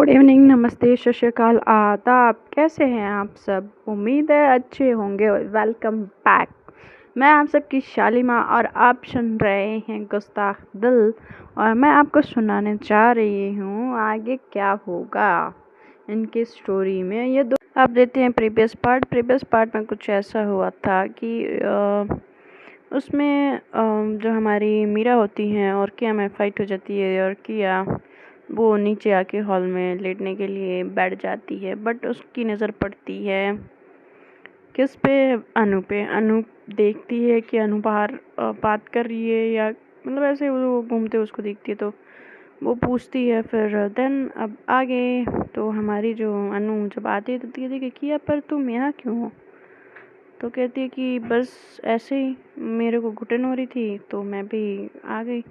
Good evening, नमस्ते, सत श्री अकाल, आदाब। कैसे हैं आप सब? उम्मीद है अच्छे होंगे। Welcome back. मैं आप सबकी शालिमा और आप सुन रहे हैं गुस्ताख दिल। और मैं आपको सुनाने जा रही हूँ आगे क्या होगा इनकी स्टोरी में। ये दो आप देते हैं प्रीवियस पार्ट में कुछ ऐसा हुआ था कि उसमें जो हमारी मीरा होती हैं और किया में फ़ाइट हो जाती है और किया वो नीचे आके हॉल में लेटने के लिए बैठ जाती है। बट उसकी नज़र पड़ती है किस पे? अनु पे। अनु देखती है कि अनु बाहर बात कर रही है, या मतलब ऐसे वो घूमते उसको देखती है तो वो पूछती है। फिर देन अब आगे तो हमारी जो अनु जब आती है तो कहती है कि किया पर तुम यहाँ क्यों हो? तो कहती है कि बस ऐसे ही मेरे को घुटन हो रही थी तो मैं भी आ गई।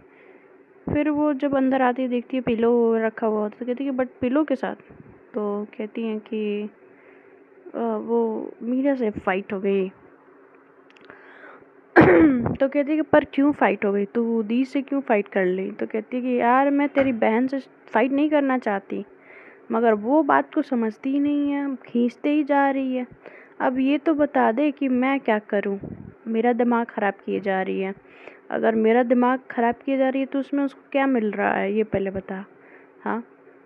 फिर वो जब अंदर आती है देखती है पिलो रखा हुआ होता है, तो कहती है बट पिलो के साथ? तो कहती हैं कि वो मीरा से फाइट हो गई। तो कहती है कि पर क्यों फाइट हो गई? तू दी से क्यों फाइट कर ली? तो कहती है कि यार मैं तेरी बहन से फाइट नहीं करना चाहती, मगर वो बात को समझती ही नहीं है, खींचते ही जा रही है। अब ये तो बता दे कि मैं क्या करूं? मेरा दिमाग ख़राब किए जा रही है। अगर मेरा दिमाग ख़राब किए जा रही है तो उसमें उसको क्या मिल रहा है ये पहले बता। हाँ,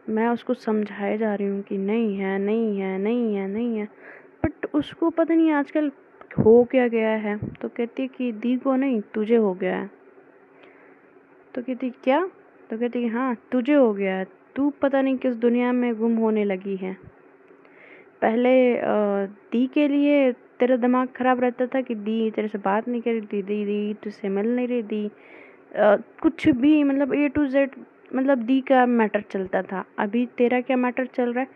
मैं उसको समझाए जा रही हूँ कि नहीं है, नहीं है, नहीं है, नहीं है, बट उसको पता नहीं आजकल हो क्या गया है। तो कहती है कि दी को नहीं, तुझे हो गया है। तो कहती क्या? तो कहती हाँ, तुझे हो गया है। तू पता नहीं किस दुनिया में गुम होने लगी है। पहले दी के लिए तेरा दिमाग ख़राब रहता था कि दी तेरे से बात नहीं कर रही थी, दी तुझसे मिल नहीं रही थी, कुछ भी मतलब ए टू जेड मतलब दी का मैटर चलता था। अभी तेरा क्या मैटर चल रहा है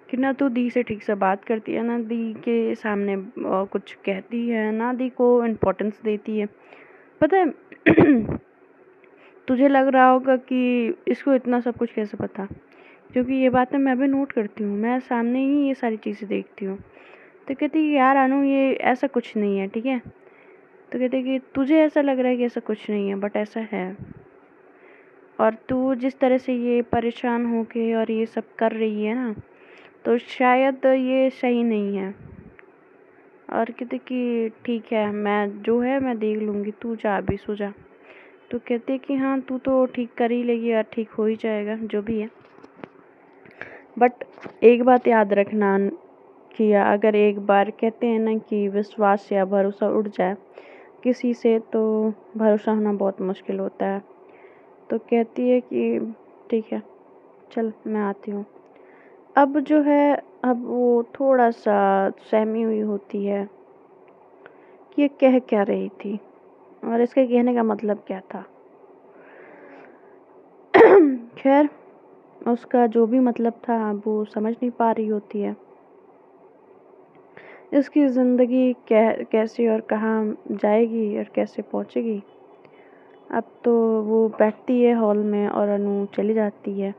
कि ना तू दी से ठीक से बात करती है, ना दी के सामने कुछ कहती है, ना दी को इम्पोर्टेंस देती है। पता है तुझे लग रहा होगा कि इसको इतना सब कुछ कैसे पता, क्योंकि ये बातें मैं भी नोट करती हूँ, मैं सामने ही ये सारी चीज़ें देखती हूँ। तो कहती है यार अनु ये ऐसा कुछ नहीं है, ठीक है। तो कहती है कि तुझे ऐसा लग रहा है कि ऐसा कुछ नहीं है, बट ऐसा है। और तू जिस तरह से ये परेशान होके और ये सब कर रही है ना, तो शायद ये सही नहीं है। और कहते कि ठीक है, मैं जो है मैं देख लूँगी, तू जा अभी सो जा। तो कहते कि हाँ तू तो ठीक कर ही लेगी और ठीक हो ही जाएगा जो भी है। बट एक बात याद रखना कि अगर एक बार कहते हैं ना कि विश्वास या भरोसा उठ जाए किसी से तो भरोसा होना बहुत मुश्किल होता है। तो कहती है कि ठीक है, चल मैं आती हूँ। अब जो है अब वो थोड़ा सा सहमी हुई होती है कि ये कह क्या रही थी और इसके कहने का मतलब क्या था। खैर उसका जो भी मतलब था वो समझ नहीं पा रही होती है। इसकी ज़िंदगी कैसे और कहाँ जाएगी और कैसे पहुँचेगी। अब तो वो बैठती है हॉल में और अनु चली जाती है।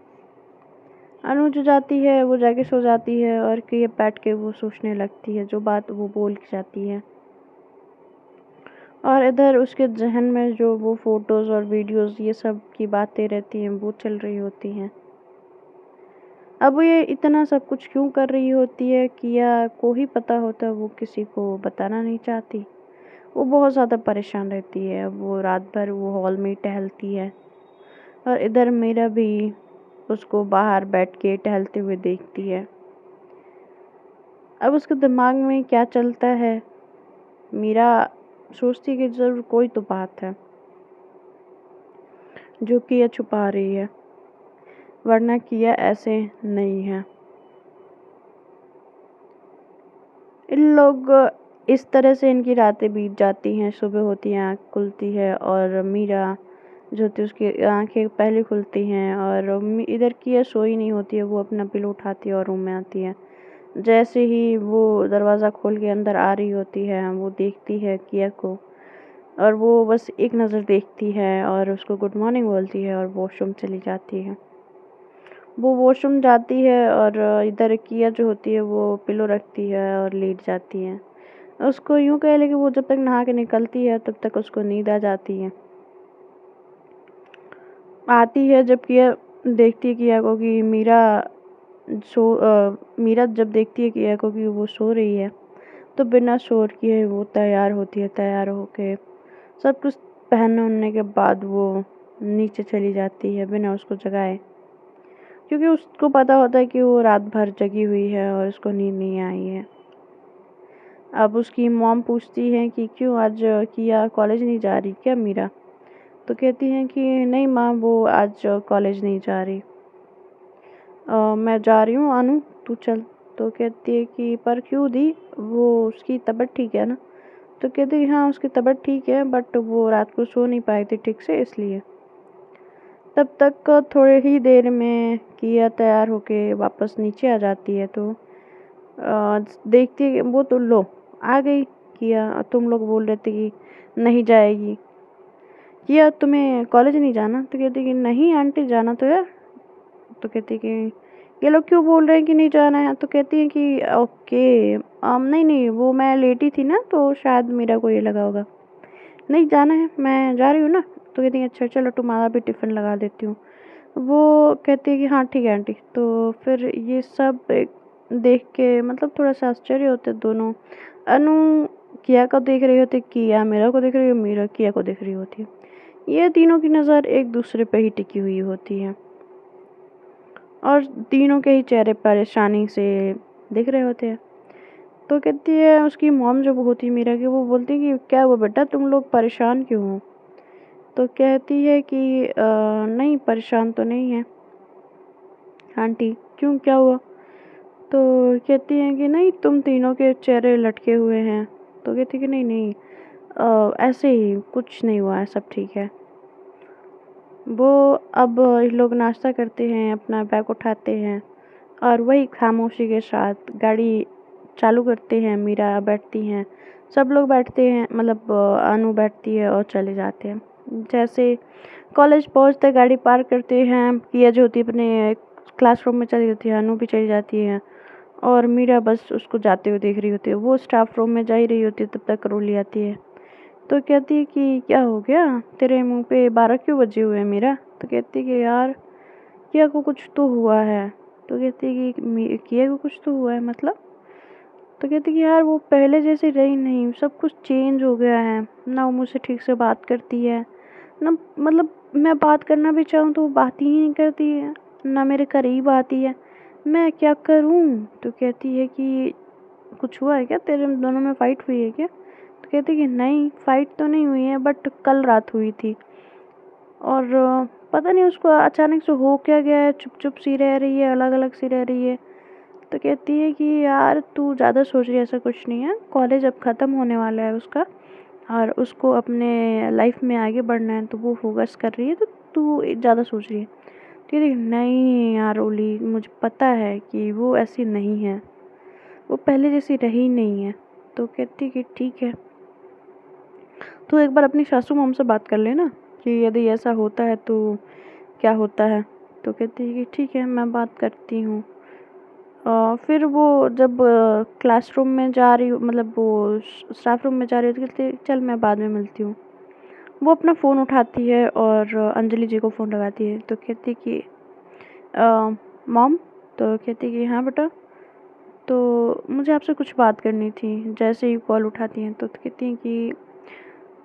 अनु जो जाती है वो जाके सो जाती है और कि बैठ के वो सोचने लगती है जो बात वो बोल के जाती है। और इधर उसके जहन में जो वो फ़ोटोज़ और वीडियोज़ ये सब की बातें रहती हैं वो चल रही होती हैं। अब ये इतना सब कुछ क्यों कर रही होती है किया को ही पता होता, वो किसी को बताना नहीं चाहती। वो बहुत ज़्यादा परेशान रहती है। वो रात भर वो हॉल में ही टहलती है और इधर मीरा भी उसको बाहर बैठ के टहलते हुए देखती है। अब उसके दिमाग में क्या चलता है, मीरा सोचती है कि ज़रूर कोई तो बात है जो किया छुपा रही है, वरना किया ऐसे नहीं है। इन लोग इस तरह से इनकी रातें बीत जाती हैं। सुबह होती है, आँख खुलती है और मीरा जो होती है उसकी आँखें पहले खुलती हैं और इधर किया सोई नहीं होती है। वो अपना पिलो उठाती है और रूम में आती है। जैसे ही वो दरवाज़ा खोल के अंदर आ रही होती है वो देखती है किया को और वो बस एक नज़र देखती है और उसको गुड मॉर्निंग बोलती है और वॉशरूम चली जाती है। वो वॉशरूम जाती है और इधर किया जो होती है वो पिलो रखती है और लेट जाती है। उसको यूँ कह ले कि वो जब तक नहा के निकलती है तब तक उसको नींद आ जाती है। आती है जब किया देखती है किया को कि मीरा मीरा जब देखती है किया को कि वो सो रही है, तो बिना शोर किए वो तैयार होती है। तैयार होके सब कुछ पहनने ओढ़ने के बाद वो नीचे चली जाती है बिना उसको जगाए, क्योंकि उसको पता होता है कि वो रात भर जगी हुई है और उसको नींद नहीं आई है। अब उसकी मॉम पूछती है कि क्यों आज किया कॉलेज नहीं जा रही क्या मीरा? तो कहती है कि नहीं माँ, वो आज कॉलेज नहीं जा रही। मैं जा रही हूँ अनु, तू चल। तो कहती है कि पर क्यों दी, वो उसकी तबीयत ठीक है ना? तो कहती है हाँ उसकी तबीयत ठीक है, बट वो रात को सो नहीं पाई थी ठीक से, इसलिए। तब तक थोड़ी ही देर में किया तैयार होके वापस नीचे आ जाती है। तो देखती है वो, तो लो आ गई किया। तुम लोग बोल रहे थे कि नहीं जाएगी, किया तुम्हें कॉलेज नहीं जाना? तो कहती कि नहीं आंटी जाना तो है। तो कहती कि ये लोग क्यों बोल रहे हैं कि नहीं जाना है? तो कहती है कि ओके नहीं नहीं, वो मैं लेटी थी ना, तो शायद मेरा को ये लगा होगा। नहीं जाना है, मैं जा रही हूँ ना। तो कहती है अच्छा चलो तुम्हारा भी टिफ़िन लगा देती हूँ। वो कहती है कि हाँ ठीक है आंटी। तो फिर ये सब देख के मतलब थोड़ा सा आश्चर्य होते दोनों। अनु किया को देख रही होती, किया मीरा को देख रही हो, मीरा किया को देख रही होती है। ये तीनों की नज़र एक दूसरे पे ही टिकी हुई होती है और तीनों के ही चेहरे परेशानी से दिख रहे होते हैं। तो कहती है उसकी मॉम जो होती है मीरा की, वो बोलती है कि क्या हुआ बेटा, तुम लोग परेशान क्यों हो? तो कहती है कि नहीं परेशान तो नहीं है आंटी, क्यों क्या हुआ? तो कहती है कि नहीं तुम तीनों के चेहरे लटके हुए हैं। तो कहती है कि नहीं नहीं, ऐसे ही कुछ नहीं हुआ है, सब ठीक है। वो अब लोग नाश्ता करते हैं, अपना बैग उठाते हैं और वही खामोशी के साथ गाड़ी चालू करते हैं। मीरा बैठती हैं, सब लोग बैठते हैं, मतलब अनु बैठती है और चले जाते हैं। जैसे कॉलेज पहुंचते गाड़ी पार्क करते हैं, किया जो होती है अपने क्लासरूम में चली जाती है, अनु भी चली जाती है और मीरा बस उसको जाते हुए देख रही होती है। वो स्टाफ रूम में जा ही रही होती है, तब तक रोली आती है। तो कहती है कि क्या हो गया, तेरे मुंह पे 12 क्यों बजे हुए हैं मीरा? तो कहती है कि यार किया को कुछ तो हुआ है। तो कहती है कि किया को कुछ तो हुआ है मतलब? तो कहती है कि यार वो पहले जैसी रही नहीं, सब कुछ चेंज हो गया है ना। वो मुझसे ठीक से बात करती है ना, मतलब मैं बात करना भी चाहूँ तो वो बात ही नहीं करती है, ना मेरे करीब आती है। मैं क्या करूँ? तो कहती है कि कुछ हुआ है क्या, तेरे दोनों में फाइट हुई है क्या? तो कहती है कि नहीं फाइट तो नहीं हुई है, बट कल रात हुई थी और पता नहीं उसको अचानक से हो क्या गया है, चुप चुप सी रह रही है, अलग अलग सी रह रही है। तो कहती है कि यार तू ज़्यादा सोच रही है, ऐसा कुछ नहीं है, कॉलेज अब ख़त्म होने वाला है उसका और उसको अपने लाइफ में आगे बढ़ना है, तो वो फोकस कर रही है, तो तू ज़्यादा सोच रही है। तो कहती है नहीं यार ओली, मुझे पता है कि वो ऐसी नहीं है, वो पहले जैसी रही नहीं है। तो कहती है कि ठीक है, तो एक बार अपनी सासू मॉम से बात कर लेना कि यदि ऐसा होता है तो क्या होता है। तो कहती है कि ठीक है मैं बात करती हूँ। फिर वो जब क्लासरूम में जा रही, मतलब वो स्टाफ रूम में जा रही होती, कहती है, चल मैं बाद में मिलती हूँ। वो अपना फ़ोन उठाती है और अंजलि जी को फ़ोन लगाती है। तो कहती है कि मॉम। तो कहती है कि हाँ बेटा, तो मुझे आपसे कुछ बात करनी थी। जैसे ही कॉल उठाती हैं तो कहती हैं कि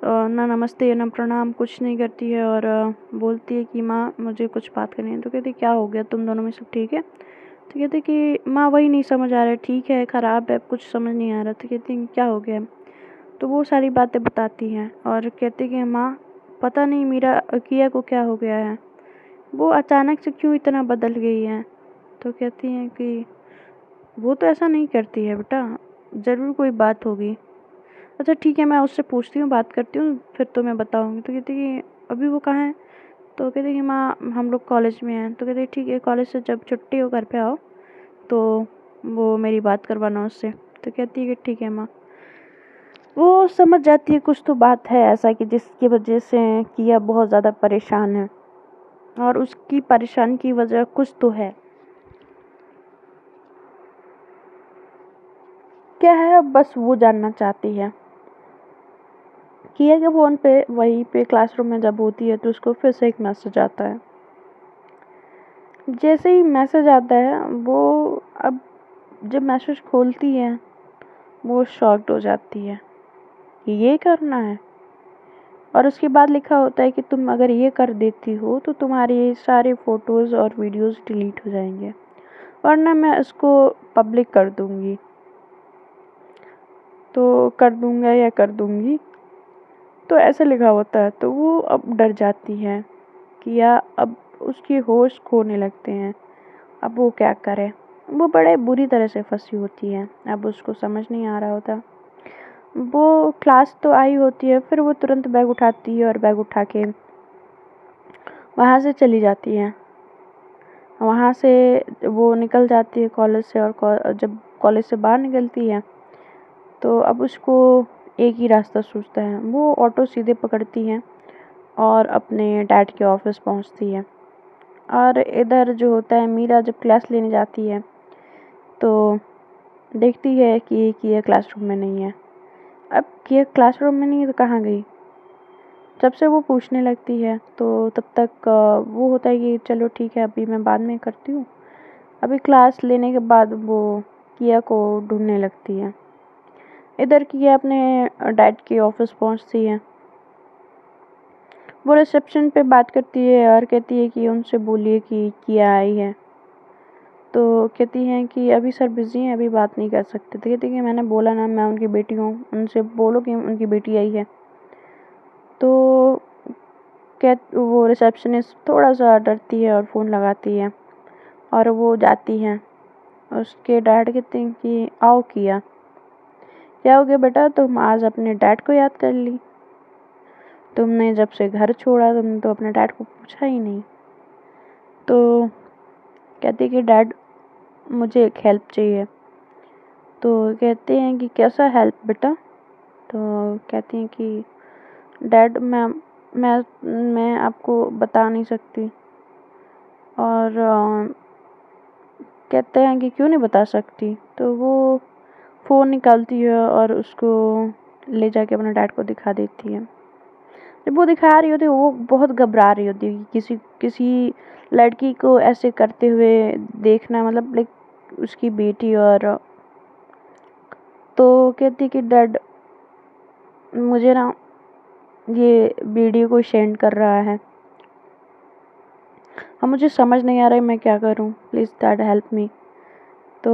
ना नमस्ते ना प्रणाम, कुछ नहीं करती है और बोलती है कि माँ मुझे कुछ बात करनी है। तो कहती है क्या हो गया, तुम दोनों में सब ठीक है? तो कहती है कि माँ वही नहीं समझ आ रहा है, ठीक है ख़राब है, कुछ समझ नहीं आ रहा। तो कहती है क्या हो गया? तो वो सारी बातें बताती हैं और कहती है कि माँ पता नहीं मेरा किया को क्या हो गया है, वो अचानक से क्यों इतना बदल गई है। तो कहती हैं कि वो तो ऐसा नहीं करती है बेटा, ज़रूर कोई बात होगी। अच्छा ठीक है, मैं उससे पूछती हूँ, बात करती हूँ, फिर तुम्हें बताऊँगी। तो कहती है कि अभी वो कहाँ है? तो कहती है कि माँ हम लोग कॉलेज में हैं। तो कहती है ठीक है, कॉलेज से जब छुट्टी हो घर पे आओ तो वो मेरी बात करवाना उससे। तो कहती है कि ठीक है माँ। वो समझ जाती है कुछ तो बात है ऐसा कि जिसकी वजह से किया बहुत ज़्यादा परेशान है और उसकी परेशानी की वजह कुछ तो है। क्या है अब बस वो जानना चाहती है। किया के फ़ोन पे वहीं पे क्लासरूम में जब होती है तो उसको फिर से एक मैसेज आता है। जैसे ही मैसेज आता है वो, अब जब मैसेज खोलती है वो शॉक्ड हो जाती है कि ये करना है। और उसके बाद लिखा होता है कि तुम अगर ये कर देती हो तो तुम्हारे सारे फ़ोटोज़ और वीडियोज़ डिलीट हो जाएंगे, वरना मैं इसको पब्लिक कर दूँगी। तो कर दूँगा या कर दूँगी, तो ऐसा लिखा होता है। तो वो अब डर जाती है कि या अब उसके होश खोने लगते हैं, अब वो क्या करे। वो बड़े बुरी तरह से फंसी होती है, अब उसको समझ नहीं आ रहा होता। वो क्लास तो आई होती है, फिर वो तुरंत बैग उठाती है और बैग उठा के वहाँ से चली जाती है। वहाँ से वो निकल जाती है कॉलेज से, और जब कॉलेज से बाहर निकलती है तो अब उसको एक ही रास्ता सूझता है। वो ऑटो सीधे पकड़ती है और अपने डैड के ऑफिस पहुँचती है। और इधर जो होता है, मीरा जब क्लास लेने जाती है तो देखती है कि किया क्लासरूम में नहीं है। अब किया क्लासरूम में नहीं है तो कहाँ गई? जब से वो पूछने लगती है तो तब तक वो होता है कि चलो ठीक है, अभी मैं बाद में करती हूँ। अभी क्लास लेने के बाद वो किया को ढूंढने लगती है। इधर किया अपने डैड के ऑफिस पहुँचती है। वो रिसेप्शन पे बात करती है और कहती है कि उनसे बोलिए कि किया आई है। तो कहती हैं कि अभी सर बिज़ी हैं, अभी बात नहीं कर सकते। तो कहती है कि मैंने बोला ना, मैं उनकी बेटी हूँ, उनसे बोलो कि उनकी बेटी आई है। तो वो रिसेप्शनिस्ट थोड़ा सा डरती है और फ़ोन लगाती है और वो जाती हैं। उसके डैड कहते हैं कि आओ किया, क्या हो गया बेटा, तुम आज अपने डैड को याद कर ली? तुमने जब से घर छोड़ा तुमने तो अपने डैड को पूछा ही नहीं। तो कहती है कि डैड मुझे एक हेल्प चाहिए। तो कहते हैं कि कैसा हेल्प बेटा? तो कहती हैं कि डैड मैं आपको बता नहीं सकती। और कहते हैं कि क्यों नहीं बता सकती? तो वो फ़ोन निकालती है और उसको ले जाके अपने डैड को दिखा देती है। जब वो दिखा रही होती है वो बहुत घबरा रही होती है कि किसी लड़की को ऐसे करते हुए देखना, मतलब लाइक उसकी बेटी। और तो कहती कि डैड मुझे ना ये वीडियो को सेंड कर रहा है, अब मुझे समझ नहीं आ रहा है मैं क्या करूं, प्लीज़ डैड हेल्प मी। तो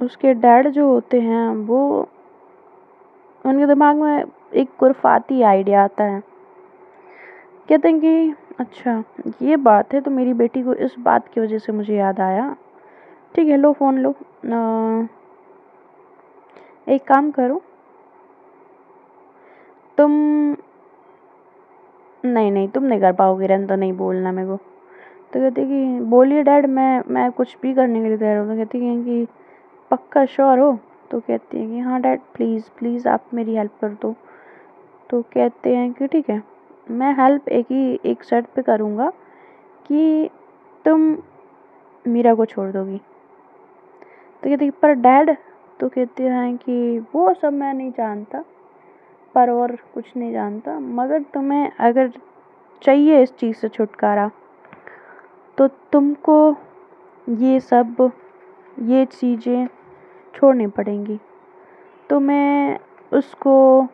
उसके डैड जो होते हैं वो, उनके दिमाग में एक खुरफाती आइडिया आता है। कहते हैं कि अच्छा ये बात है, तो मेरी बेटी को इस बात की वजह से मुझे याद आया। ठीक है, लो फ़ोन लो, एक काम करो तुम, नहीं तुम नहीं कर पाओगे, रहने दो, नहीं बोलना मेरे को। तो कहती कि बोलिए डैड, मैं कुछ भी करने के लिए तैयार हूँ। तो कहती हैं कि पक्का श्योर हो? तो कहती हैं कि हाँ डैड, प्लीज़ प्लीज़ आप मेरी हेल्प कर दो। तो कहते हैं कि ठीक है, मैं हेल्प एक शर्त पे करूँगा कि तुम मीरा को छोड़ दोगी। तो कहती है पर डैड, तो कहते हैं कि वो सब मैं नहीं जानता, पर और कुछ नहीं जानता, मगर तुम्हें अगर चाहिए इस चीज़ से छुटकारा तो तुमको ये चीज़ें छोड़नी पड़ेंगी, तुम्हें उसको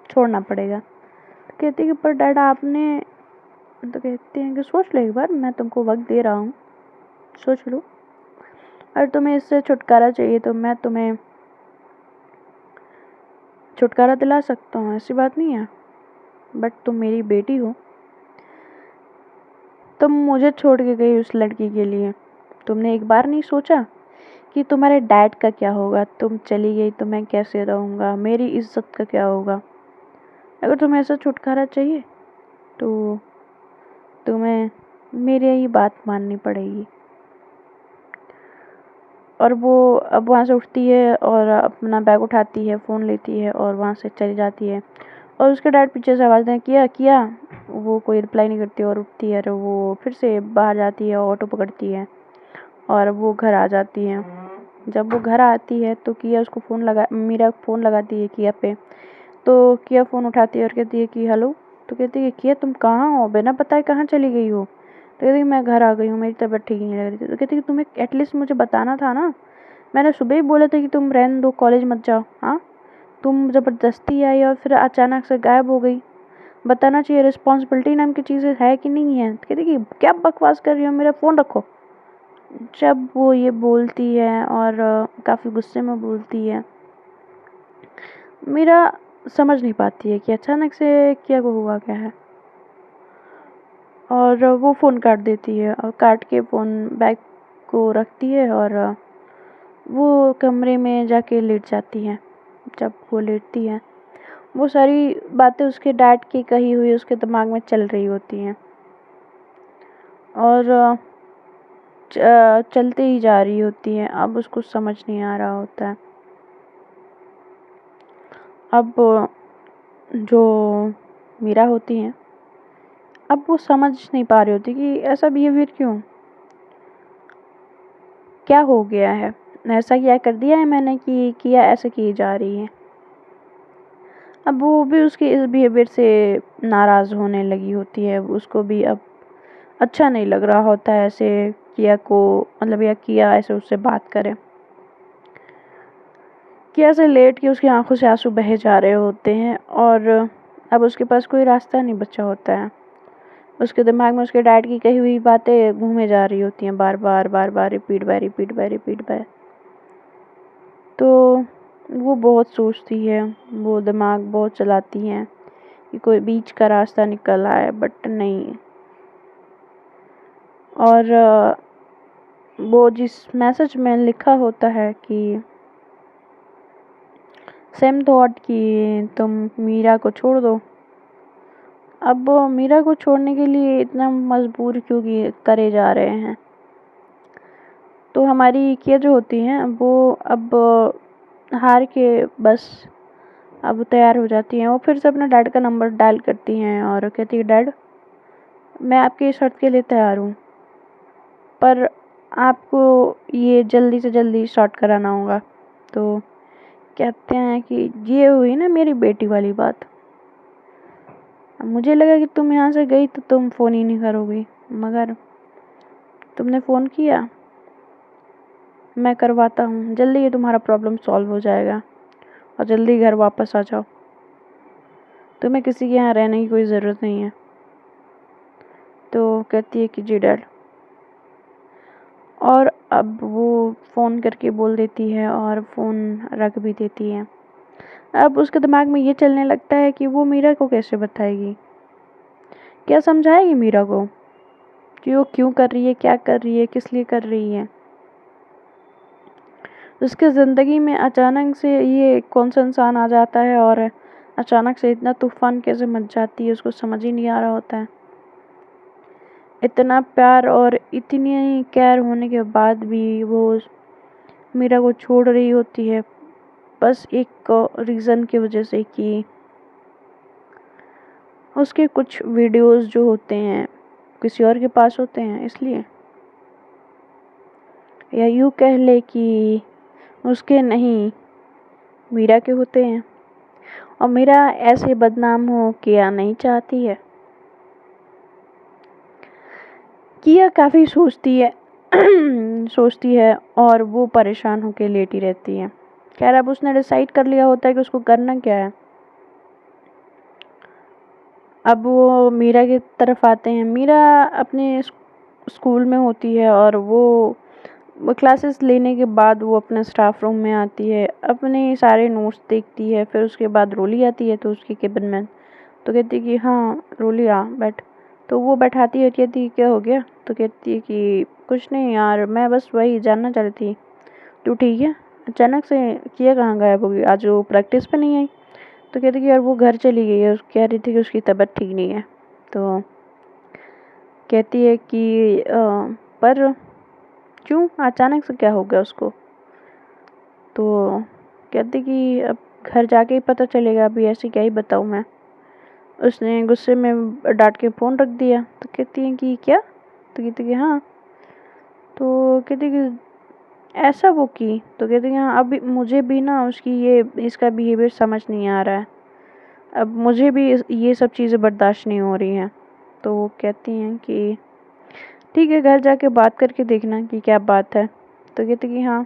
छोड़ना पड़ेगा। तो कहती है कि पर डैड आपने, तो कहते हैं कि सोच लो एक बार, मैं तुमको वक्त दे रहा हूँ, सोच लो, अगर तुम्हें इससे छुटकारा चाहिए तो मैं तुम्हें छुटकारा दिला सकता हूँ, ऐसी बात नहीं है। बट तुम मेरी बेटी हो, तुम मुझे छोड़ के गई उस लड़की के लिए, तुमने एक बार नहीं सोचा कि तुम्हारे डैड का क्या होगा? तुम चली गई तो मैं कैसे रहूँगा, मेरी इज्जत का क्या होगा? अगर तुम्हें ऐसा छुटकारा चाहिए तो तुम्हें मेरी ही बात माननी पड़ेगी। और वो अब वहाँ से उठती है और अपना बैग उठाती है, फ़ोन लेती है और वहाँ से चली जाती है। और उसके डैड पीछे से आवाज़ दें किया किया, वो कोई रिप्लाई नहीं करती और उठती है और वो फिर से बाहर जाती है, ऑटो पकड़ती है और वो घर आ जाती है। जब वो घर आती है तो किया उसको मीरा फ़ोन लगाती है किया पे। तो किया फ़ोन उठाती है और कहती है कि हेलो। तो कहती है किया तुम कहाँ हो, बिना बताए कहाँ चली गई हो? तो कहती मैं घर आ गई हूँ, मेरी तबीयत ठीक नहीं लग रही थी। तो कहती कि तुम्हें एटलीस्ट मुझे बताना था ना, मैंने सुबह ही बोला था कि तुम रहने दो, कॉलेज मत जाओ। हाँ, तुम ज़बरदस्ती आई और फिर अचानक से गायब हो गई। बताना चाहिए, रिस्पॉन्सिबिलिटी नाम की चीज़ें है कि नहीं है। कहती कि क्या बकवास कर रही हो, मेरा फ़ोन रखो। जब वो ये बोलती है और काफ़ी गुस्से में बोलती है, मीरा समझ नहीं पाती है कि अचानक से क्या हुआ क्या है, और वो फ़ोन काट देती है और काट के फ़ोन बैग को रखती है और वो कमरे में जाके लेट जाती है। जब वो लेटती है, वो सारी बातें उसके डैड की कही हुई उसके दिमाग में चल रही होती हैं और चलते ही जा रही होती हैं। अब उसको समझ नहीं आ रहा होता है। अब जो मीरा होती हैं, अब वो समझ नहीं पा रही होती कि ऐसा बिहेवियर क्यों, क्या हो गया है, ऐसा क्या कर दिया है मैंने कि किया ऐसे की जा रही है। अब वो भी उसके इस बिहेवियर से नाराज़ होने लगी होती है। उसको भी अब अच्छा नहीं लग रहा होता है ऐसे किया को, मतलब या किया ऐसे उससे बात करे। किया से लेट के उसकी आंखों से आंसू बहे जा रहे होते हैं और अब उसके पास कोई रास्ता नहीं बचा होता है। उसके दिमाग में उसके डैड की कही हुई बातें घूमे जा रही होती हैं, बार बार रिपीट बाय। तो वो बहुत सोचती है, वो दिमाग बहुत चलाती हैं कि कोई बीच का रास्ता निकल आए, बट नहीं। और वो जिस मैसेज में लिखा होता है कि सेम थॉट कि तुम मीरा को छोड़ दो, अब वो मीरा को छोड़ने के लिए इतना मजबूर क्यों करे जा रहे हैं। तो हमारी किया जो होती हैं वो अब हार के बस अब तैयार हो जाती हैं। वो फिर से अपने डैड का नंबर डायल करती हैं और कहती है डैड, मैं आपकी शर्त के लिए तैयार हूँ, पर आपको ये जल्दी से जल्दी सॉर्ट कराना होगा। तो कहते हैं कि ये हुई ना मेरी बेटी वाली बात। अब मुझे लगा कि तुम यहाँ से गई तो तुम फ़ोन ही नहीं करोगी, मगर तुमने फ़ोन किया। मैं करवाता हूँ, जल्दी ये तुम्हारा प्रॉब्लम सॉल्व हो जाएगा और जल्दी घर वापस आ जाओ। तुम्हें किसी के यहाँ रहने की कोई ज़रूरत नहीं है। तो कहती है कि जी डैड। और अब वो फ़ोन करके बोल देती है और फ़ोन रख भी देती है। अब उसके दिमाग में ये चलने लगता है कि वो मीरा को कैसे बताएगी, क्या समझाएगी मीरा को कि वो क्यों कर रही है, क्या कर रही है, किस लिए कर रही है। उसके ज़िंदगी में अचानक से ये कौन सा इंसान आ जाता है और अचानक से इतना तूफान कैसे मच जाती है, उसको समझ ही नहीं आ रहा होता है। इतना प्यार और इतनी केयर होने के बाद भी वो मीरा को छोड़ रही होती है, बस एक रीज़न की वजह से कि उसके कुछ वीडियोस जो होते हैं किसी और के पास होते हैं, इसलिए। या यूँ कह ले कि उसके नहीं, मीरा के होते हैं और मीरा ऐसे बदनाम हो किया नहीं चाहती है। किया काफ़ी सोचती है सोचती है और वो परेशान होकर लेटी रहती है। खैर अब उसने डिसाइड कर लिया होता है कि उसको करना क्या है। अब वो मीरा की तरफ आते हैं। मीरा अपने स्कूल में होती है और वो क्लासेस लेने के बाद वो अपने स्टाफ रूम में आती है, अपने सारे नोट्स देखती है। फिर उसके बाद रोली आती है तो उसकी केबिन में, तो कहती है कि हाँ रोली आ बैठ। तो वो बैठाती है, कहती है क्या हो गया। तो कहती है कि कुछ नहीं यार, मैं बस वही जानना चाह रही थी तू ठीक है। अचानक से किया कहाँ गायब हो गई, आज वो प्रैक्टिस पे नहीं आई। तो कहती कि यार वो घर चली गई है, कह रही थी कि उसकी तबीयत ठीक नहीं है। तो कहती है कि पर क्यों, अचानक से क्या हो गया उसको। तो कहती कि अब घर जाके ही पता चलेगा, अभी ऐसे क्या ही बताऊँ मैं। उसने गुस्से में डांट के फ़ोन रख दिया। तो कहती है कि क्या। तो कहती कि हाँ। तो कहती कि ऐसा वो की। तो कहती कि हाँ, अभी मुझे भी ना उसकी ये इसका बिहेवियर समझ नहीं आ रहा है, अब मुझे भी ये सब चीज़ें बर्दाश्त नहीं हो रही हैं। तो वो कहती हैं कि ठीक है, घर जाके बात करके देखना कि क्या बात है। तो कहती कि हाँ,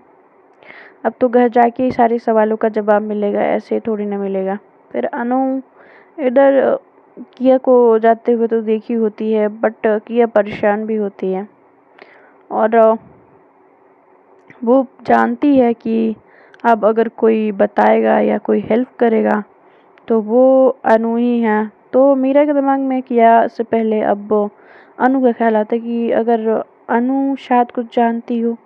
अब तो घर जाके ही सारे सवालों का जवाब मिलेगा, ऐसे थोड़ी ना मिलेगा। फिर अनु इधर किया को जाते हुए तो देखी होती है, बट किया परेशान भी होती है और वो जानती है कि अब अगर कोई बताएगा या कोई हेल्प करेगा तो वो अनु ही है। तो मीरा के दिमाग में किया से पहले अब अनु का ख्याल आता है कि अगर अनु शायद कुछ जानती हो,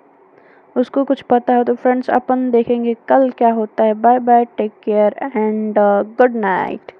उसको कुछ पता हो। तो फ्रेंड्स, अपन देखेंगे कल क्या होता है। Bye bye, take care and good night.